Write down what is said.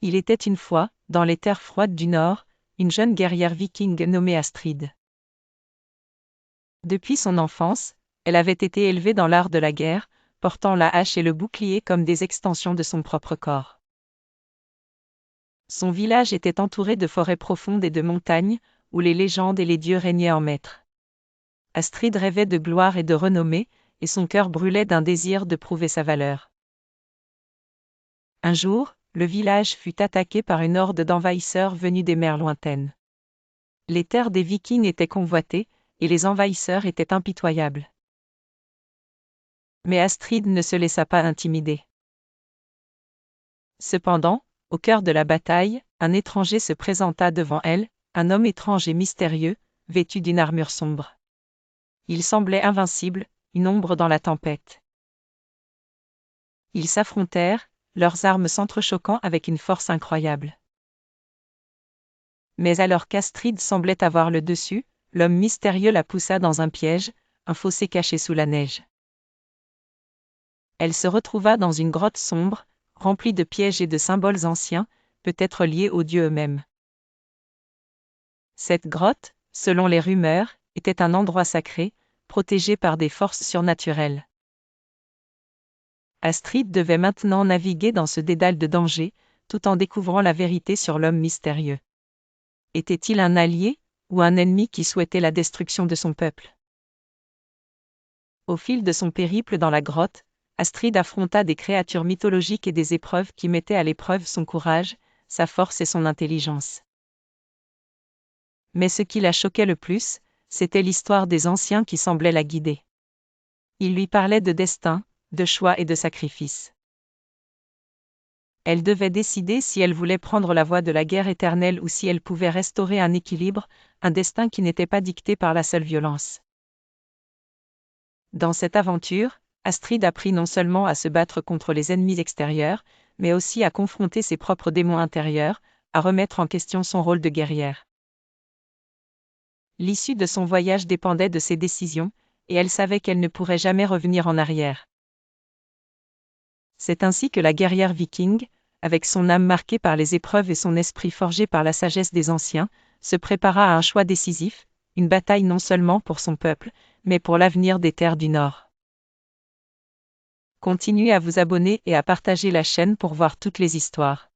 Il était une fois, dans les terres froides du Nord, une jeune guerrière viking nommée Astrid. Depuis son enfance, elle avait été élevée dans l'art de la guerre, portant la hache et le bouclier comme des extensions de son propre corps. Son village était entouré de forêts profondes et de montagnes, où les légendes et les dieux régnaient en maître. Astrid rêvait de gloire et de renommée, et son cœur brûlait d'un désir de prouver sa valeur. Un jour, le village fut attaqué par une horde d'envahisseurs venus des mers lointaines. Les terres des Vikings étaient convoitées, et les envahisseurs étaient impitoyables. Mais Astrid ne se laissa pas intimider. Cependant, au cœur de la bataille, un étranger se présenta devant elle, un homme étrange et mystérieux, vêtu d'une armure sombre. Il semblait invincible, une ombre dans la tempête. Ils s'affrontèrent, leurs armes s'entrechoquant avec une force incroyable. Mais alors qu'Astrid semblait avoir le dessus, l'homme mystérieux la poussa dans un piège, un fossé caché sous la neige. Elle se retrouva dans une grotte sombre, remplie de pièges et de symboles anciens, peut-être liés aux dieux eux-mêmes. Cette grotte, selon les rumeurs, était un endroit sacré, protégé par des forces surnaturelles. Astrid devait maintenant naviguer dans ce dédale de danger, tout en découvrant la vérité sur l'homme mystérieux. Était-il un allié, ou un ennemi qui souhaitait la destruction de son peuple? Au fil de son périple dans la grotte, Astrid affronta des créatures mythologiques et des épreuves qui mettaient à l'épreuve son courage, sa force et son intelligence. Mais ce qui la choquait le plus, c'était l'histoire des anciens qui semblait la guider. Ils lui parlaient de destin, de choix et de sacrifice. Elle devait décider si elle voulait prendre la voie de la guerre éternelle ou si elle pouvait restaurer un équilibre, un destin qui n'était pas dicté par la seule violence. Dans cette aventure, Astrid apprit non seulement à se battre contre les ennemis extérieurs, mais aussi à confronter ses propres démons intérieurs, à remettre en question son rôle de guerrière. L'issue de son voyage dépendait de ses décisions, et elle savait qu'elle ne pourrait jamais revenir en arrière. C'est ainsi que la guerrière viking, avec son âme marquée par les épreuves et son esprit forgé par la sagesse des anciens, se prépara à un choix décisif, une bataille non seulement pour son peuple, mais pour l'avenir des terres du Nord. Continuez à vous abonner et à partager la chaîne pour voir toutes les histoires.